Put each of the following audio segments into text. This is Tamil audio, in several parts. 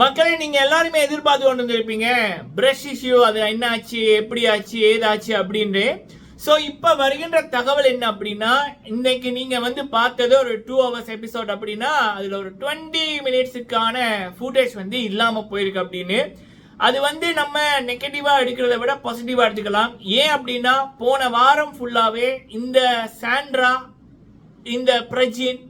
மக்களே, நீங்க எல்லாருமே எதிர்பார்த்து கொண்டு வந்திருப்பீங்க பிரஷ் இஷ்யூ, அது என்ன ஆச்சு, எப்படி ஆச்சு, ஏதாச்சு அப்படின்னு. ஸோ இப்போ வருகின்ற தகவல் என்ன அப்படின்னா, இன்னைக்கு நீங்க வந்து பார்த்தது ஒரு 2 hours எபிசோட் அப்படின்னா அதுல ஒரு 20 மினிட்ஸுக்கான ஃபுட்டேஜ் வந்து இல்லாம போயிருக்கு அப்படின்னு. அது வந்து நம்ம நெகட்டிவா எடுக்கிறத விட பாசிட்டிவா எடுத்துக்கலாம். ஏன் அப்படின்னா போன வாரம் ஃபுல்லாவே இந்த சாண்ட்ரா, இந்த பிரஜின்,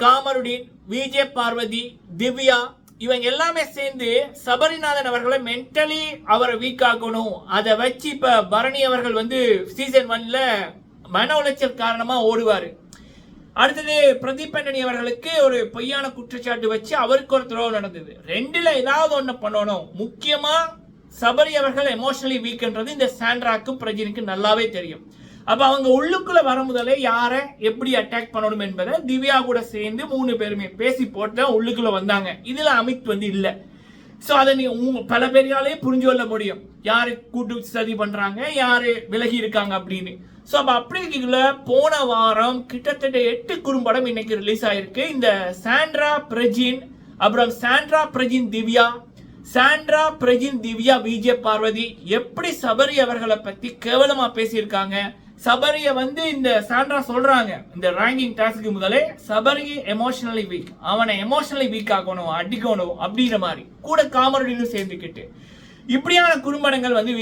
காமருடீன், விஜய் பார்வதி, திவ்யா இவங்க எல்லாமே சேர்ந்து சபரிநாதன் அவர்களை மென்டலி அவரை வீக் ஆக்கணும். அதை வச்சு இப்ப பரணி அவர்கள் வந்து சீசன் 1ல மன உளைச்சல் காரணமா ஓடுவாரு. அடுத்தது பிரதீப் ஆண்டனி அவர்களுக்கு ஒரு பொய்யான குற்றச்சாட்டு வச்சு அவருக்கு ஒரு துரோகம் நடந்தது. ரெண்டுல ஏதாவது ஒண்ணு பண்ணணும். முக்கியமா சபரி அவர்கள் எமோஷனலி வீக்ன்றது இந்த சாண்ட்ராக்கும் பிரஜினுக்கு நல்லாவே தெரியும். அப்ப அவங்க உள்ளுக்குள்ள வர முதலே யாரை எப்படி அட்டாக் பண்ணணும் என்பதை திவ்யா கூட சேர்ந்து 3 பேருமே பேசி போட்டு உள்ளுக்குள்ள வந்தாங்க. இதுல அமித் வந்து இல்ல. சோ அதை நீ பல பேராலே புரிஞ்சு கொள்ள முடியும், யாரு கூட்டு சதி பண்றாங்க, யாரு விலகி இருக்காங்க அப்படின்னு. சோ அப்ப அப்படி இருக்கீங்கள, போன வாரம் கிட்டத்தட்ட 8 குறும்படம் இன்னைக்கு ரிலீஸ் ஆயிருக்கு. இந்த சாண்ட்ரா பிரஜின், அப்புறம் சாண்ட்ரா பிரஜின் திவ்யா, சாண்ட்ரா பிரஜின் திவ்யா விஜய் பார்வதி எப்படி சபரி அவர்களை பத்தி கேவலமா பேசியிருக்காங்க. சபரிய வந்து இந்த சாண்ட்ரா சொல்றாங்க, இந்த ரேங்கிங் டாஸ்க்கு முதலே சபரி எமோஷனலி வீக், அவனை எமோஷனலி வீக் ஆகணும், அடிக்கணும் அப்படிங்கிற மாதிரி கூட காமரடியும் சேர்ந்துக்கிட்டு இப்படியான குறும்படங்கள் வந்து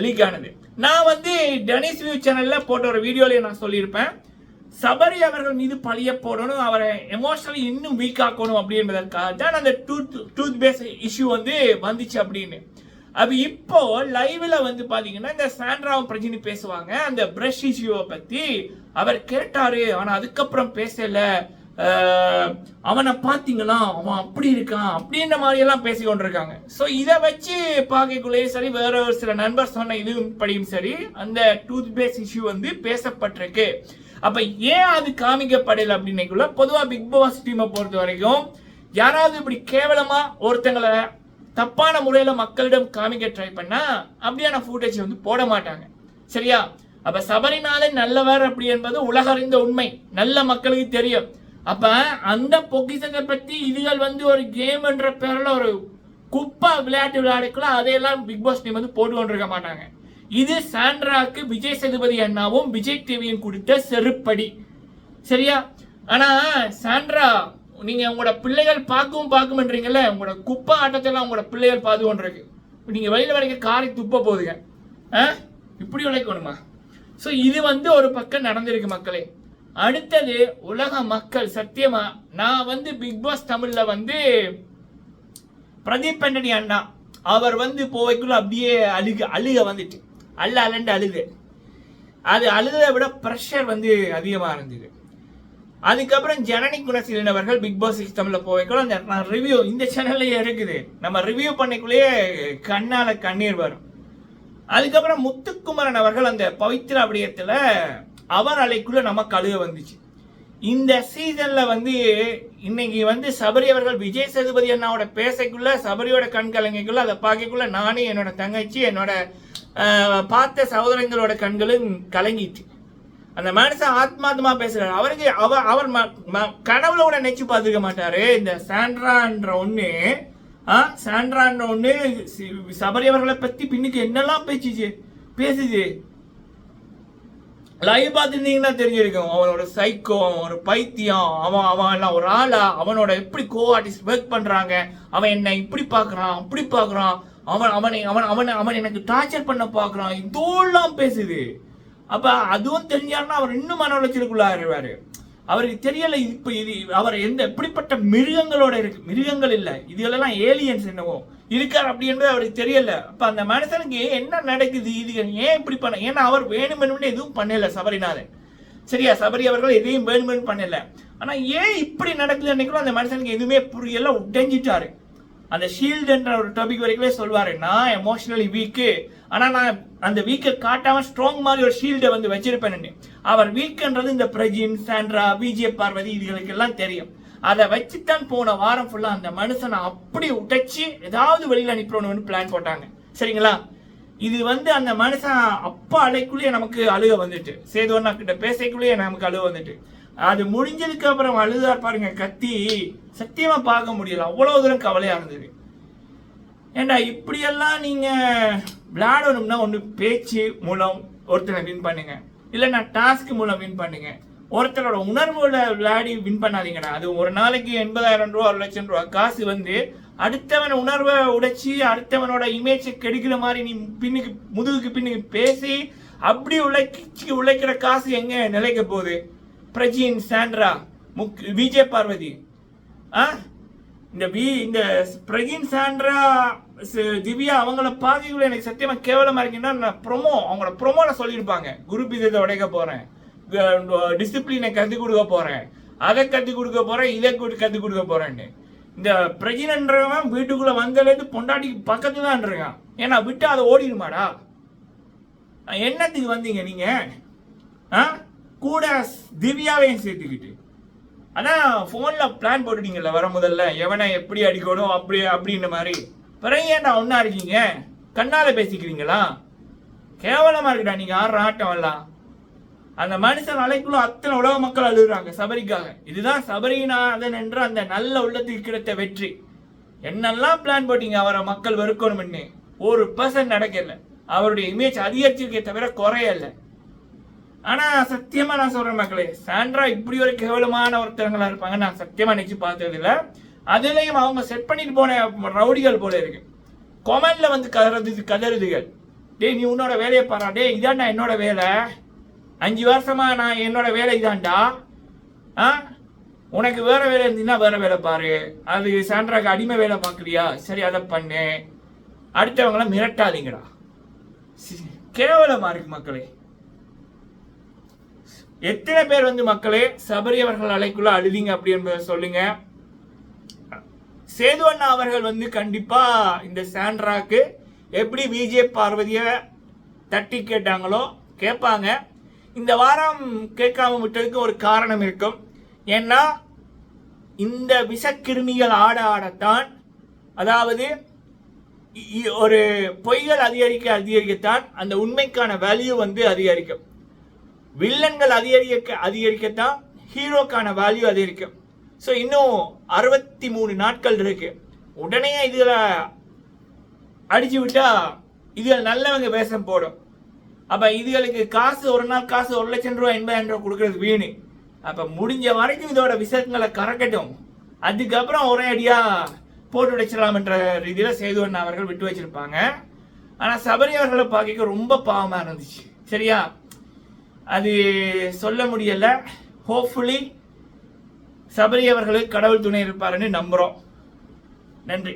லீக் ஆனது. நான் வந்து டெனிஸ் வியூ சேனல்ல போட்ட ஒரு வீடியோல நான் சொல்லியிருப்பேன், சபரி அவர்கள் மீது பழிய போடணும், அவரை எமோஷனலி இன்னும் வீக் ஆக்கணும் அப்படின்றதற்காக தான் அந்த டூத் பேஸ் இஷ்யூ வந்து வந்துச்சு அப்படின்னு. அப்ப இப்போ லைவ்ல வந்து பாத்தீங்கன்னா இந்த சாண்ட்ராவும் பிரஜினி பேசுவாங்க அந்த பிரஷ் இஷ்யூவை பத்தி. அவர் கேட்டாரு, ஆனா அதுக்கப்புறம் பேசல, அவனை பாத்தீங்கன்னா அவன் அப்படி இருக்கான் அப்படின்ற மாதிரி எல்லாம் பேசி கொண்டிருக்காங்க. சோ இதை வச்சு பார்க்கக்குள்ளேயும் சரி, வேற ஒரு சில நண்பர் சொன்ன இதுவும் படியும் சரி, அந்த டூத் பேஸ் இஷ்யூ வந்து பேசப்பட்டிருக்கு. அப்ப ஏன் அது காமிக்கப்படல அப்படின்னைக்குள்ள, பொதுவா பிக் பாஸ் டீமை பொறுத்த வரைக்கும் யாராவது இப்படி கேவலமா ஒருத்தங்களை தப்பான முறையில மக்களிடம் காமிக்க ட்ரை பண்ணா அப்படியான ஃபுட்டேஜ் வந்து போட மாட்டாங்க, சரியா? அப்ப சபரிநாதன் நல்லவர் அப்படி என்பது உலகறிந்த உண்மை, நல்ல மக்களுக்கு தெரியும். அப்ப அந்த பொக்கிஷத்தை பத்தி இதுகள் வந்து ஒரு கேம் என்ற பேர்ல ஒரு குப்பா விளையாட்டு விளையாடுக்குள்ள அதையெல்லாம் பிக் பாஸ் டீம் வந்து போட்டு கொண்டிருக்க மாட்டாங்க. இது சாண்ட்ராக்கு விஜய் சேதுபதி அண்ணாவும் விஜய் டிவியும் கொடுத்த செருப்படி, சரியா? ஆனா சாண்ட்ரா, நீங்க உங்களோட பிள்ளைகள் பார்க்கும்ன்றீங்கல்ல, உங்களோட குப்பை ஆட்டத்தெல்லாம் உங்களோட பிள்ளைகள் பார்த்து கொண்டிருக்கு. நீங்க வெளியில வரைக்கும் காரை துப்ப போதுங்க, இப்படி உழைக்கணுமா? ஸோ இது வந்து ஒரு பக்கம் நடந்திருக்கு மக்களே. அடுத்தது உலக மக்கள் சத்தியமா, நான் வந்து பிக் பாஸ் தமிழ்ல வந்து பிரதீப் ஆண்டனி அண்ணா அவர் வந்து போவைக்குள்ள அப்படியே அழுக வந்துட்டு அலண்டு அழுது. அது அழுதை விட ப்ரெஷர் வந்து அதிகமாக இருந்தது. அதுக்கப்புறம் ஜனனி குணசீலன் அவர்கள் பிக் பாஸ் தமிழ்ல போவைக்குள்ள அந்த ரிவ்யூ இந்த சேனல்லையே இருக்குது, நம்ம ரிவ்யூ பண்ணிக்குள்ளேயே கண்ணால கண்ணீர் வரும். அதுக்கப்புறம் முத்துக்குமரன் அவர்கள் அந்த பவித்ரா விடயத்துல அவர் அலைக்குள்ள நமக்கு அழுக வந்துச்சு. இந்த சீசன்ல வந்து இன்னைக்கு வந்து சபரி அவர்கள் விஜய் சேதுபதி அண்ணாவோட பேசக்குள்ள சபரியோட கண் கலங்கைக்குள்ள அதை பார்க்கக்குள்ள நானே, என்னோட தங்கச்சி, என்னோட பார்த்த சகோதரங்களோட கண்களும் கலங்கிட்டு. அந்த மனுஷன் ஆத்மாத்மா பேசுறாரு. அவருக்கு அவர் கனவுல கூட நினைச்சு பார்த்துக்க மாட்டாரு இந்த சாண்ட்ரான்ற ஒண்ணு சபரி அவர்களை பத்தி பின்னுக்கு என்னெல்லாம் பேசுது. லைவ் பார்த்துருந்தீங்கன்னா தெரிஞ்சிருக்கும், அவனோட சைக்கோ, ஒரு பைத்தியம், அவன் எல்லாம் ஒரு ஆளா, அவனோட எப்படி கோ ஆர்டிஸ்ட் ஒர்க் பண்றாங்க, அவன் என்ன இப்படி பாக்குறான் அப்படி பாக்குறான், அவன் எனக்கு டார்ச்சர் பண்ண பாக்குறான், இதெல்லாம் பேசுது. அப்ப அதுவும் தெரிஞ்சாருன்னா அவர் இன்னும் மன உளைச்சலுக்குள்ளாருவாரு. அவருக்கு தெரியல இப்ப இது அவர் எப்படிப்பட்ட மிருகங்களோட இருக்கு, மிருகங்கள் இல்ல இதுகளெல்லாம் ஏலியன்ஸ் என்னவோ இருக்கார் அப்படி என்பது அவருக்கு தெரியல. அப்ப அந்த மனுஷனுக்கு என்ன நடக்குது, இது ஏன் இப்படி பண்ண, ஏன்னா அவர் வேணுமென்னு எதுவும் பண்ணல சபரிநாதன், சரியா? சபரி அவர்கள் எதையும் வேணுமென்னு பண்ணல. ஆனா ஏன் இப்படி நடக்குது அன்னைக்குள்ள அந்த மனுஷனுக்கு எதுவுமே புரியல, உடைஞ்சிட்டாரு. அந்த ஷீல்டு என்ற ஒரு டாபிக் வரைக்குமே சொல்வாரு, நான் எமோஷனலி வீக்கு, ஆனா நான் அந்த வீக்கை காட்டாம ஸ்ட்ராங் மாதிரி ஒரு ஷீல்டை வந்து வச்சிருப்பேன்னு. அவர் வீக்ன்றது இந்த பிரஜின், சாண்ட்ரா, விஜய் பார்வதி இதுகளுக்கு எல்லாம் தெரியும். அதை வச்சுத்தான் போன வாரம் ஃபுல்லா அந்த மனுஷனை அப்படி உடைச்சு ஏதாவது வெளியில அனுப்பிடணும்னு பிளான் போட்டாங்க, சரிங்களா? இது வந்து அந்த மனுஷன் அப்பா அலைக்குள்ளேயே நமக்கு அழுக வந்துட்டு, சேதுவண்ணா கிட்ட பேசக்குள்ளேயே நமக்கு அழுக வந்துட்டு. அது முடிஞ்சதுக்கு அப்புறம் அழுதார் பாருங்க, கத்தி, சத்தியமா பார்க்க முடியல, அவ்வளவு தூரம் கவலையா இருந்தது. ஏண்டா இப்படியெல்லாம் நீங்க விளையாடணும்னா ஒன்று பேச்சு மூலம் ஒருத்தரை வின் பண்ணுங்க, இல்லைன்னா டாஸ்க் மூலம் வின் பண்ணுங்க. ஒருத்தரோட உணர்வோட விளையாடி வின் பண்ணாதீங்கடா. அது ஒரு நாளைக்கு 80,000 ரூபா 1,00,000 ரூபா காசு வந்து அடுத்தவன் உணர்வை உடைச்சி அடுத்தவனோட இமேஜை கெடுக்கிற மாதிரி நீ பின்னுக்கு முதுகுக்கு பின்னுக்கு பேசி அப்படி உழைக்கிற காசு எங்க நிலைக்க போகுது? பிரஜின், சாண்ட்ரா, விஜய் பார்வதி, இந்த பிரஜின், சாண்ட்ரா, திவ்யா அவங்கள பாதிக்குள்ள எனக்கு சத்தியமா கேவலமா இருக்குன்னா அவங்களோட ப்ரொமோல சொல்லியிருப்பாங்க, குரூப் இதை உடைக்க போறேன், டிசிப்ளினை கற்றுக் கொடுக்க போறேன், அதை கற்றுக் கொடுக்க போறேன், இதை கற்றுக் கொடுக்க போறேன்னு. இந்த பிரஜினன்றவன் வீட்டுக்குள்ள வந்தலேருந்து பொண்டாட்டிக்கு பக்கத்துல தான் இருக்கான். ஏன்னா விட்டு அதை ஓடிடுமாடா? என்னத்துக்கு வந்தீங்க நீங்க? கூட திவ்யாவையும் சேர்த்துக்கிட்டு அதான் போன்ல பிளான் போட்டுட்டீங்கல்ல வர முதல்ல, எவனை எப்படி அடிக்கணும் அப்படின்ற மாதிரி. பிறகு ஏன்டா ஒன்னா இருக்கீங்க? கண்ணால பேசிக்கிறீங்களா? கேவலமா இருக்குடா நீங்க ஆடுற ஆட்டம் எல்லாம். அந்த மனுஷன் அலைக்குள்ள அத்தனை உலக மக்கள் அழுகுறாங்க சபரிக்காக. இதுதான் சபரிநாதன் என்ற அந்த நல்ல உள்ளத்துக்கு கிடைத்த வெற்றி. என்னெல்லாம் பிளான் போட்டீங்க அவரை மக்கள் வெறுக்கணும்னு, 1% நடக்கல. அவருடைய இமேஜ் அதிகரிச்சிருக்கே தவிர குறையல. ஆனா சத்தியமா நான் சொல்றேன் மக்களே, சாண்ட்ரா இப்படி ஒரு கேவலமான ஒருத்தவங்களா இருப்பாங்க நான் சத்தியமா நினைச்சு பார்த்தது இல்லை. அதுலயும் அவங்க செட் பண்ணிட்டு போன ரவுடிகள் போல இருக்கு. கொமெண்ட்ல வந்து கதறுதுகள், டேய் நீ உன்னோட வேலையை பாரா, டே இதாண்டா என்னோட வேலை, 5 வருஷமா நான் என்னோட வேலை இதாண்டா, உனக்கு வேற வேலை இருந்தீங்கன்னா வேற வேலை பாரு, அது சாண்ட்ராக்கு அடிமை வேலை பார்க்கறியா, சரி அதை பண்ணு, அடுத்தவங்கள மிரட்டாதீங்கடா. கேவலமா இருக்கு மக்களே. எத்தனை பேர் வந்து மக்களே சபரி அவர்கள் அலைக்குள்ள அழுதிங்க அப்படி என்பதை சொல்லுங்க. சேது அண்ணா அவர்கள் வந்து கண்டிப்பா இந்த சாண்ட்ராக்கு எப்படி விஜய் பார்வதிய தட்டி கேட்டாங்களோ கேட்பாங்க. இந்த வாரம் கேட்காம விட்டதுக்கு ஒரு காரணம் இருக்கும். ஏன்னா இந்த விஷக்கிருமிகள் ஆடத்தான், அதாவது ஒரு பொய்கள் அதிகரிக்கத்தான் அந்த உண்மைக்கான வேல்யூ வந்து அதிகரிக்கும். வில்லன்கள் அதிகரிக்கத்தான் ஹீரோக்கான வேல்யூ அதிகரிக்கும். ஸோ இன்னும் 63 நாட்கள் இருக்கு. உடனே இதுல அடிச்சு விட்டா இதுகள் நல்லவங்க வேஷம் போடும். அப்ப இதுகளுக்கு காசு ஒரு நாள் காசு 1,00,000 ரூபா 80,000 ரூபா கொடுக்கறது வீணு. அப்ப முடிஞ்ச வரைக்கும் இதோட விஷயங்களை கறக்கட்டும், அதுக்கப்புறம் ஒரே அடியா போட்டு உடைச்சிடலாம் என்ற ரீதியில சேது அண்ணா அவர்கள் விட்டு வச்சிருப்பாங்க. ஆனா சபரி அவர்களை பார்க்க ரொம்ப பாவமா இருந்துச்சு. சரியா, அது சொல்ல முடியல. ஹோப்ஃபுல்லி சபரி அவர்களுக்கு கடவுள் துணை இருப்பாருன்னு நம்புறோம். நன்றி.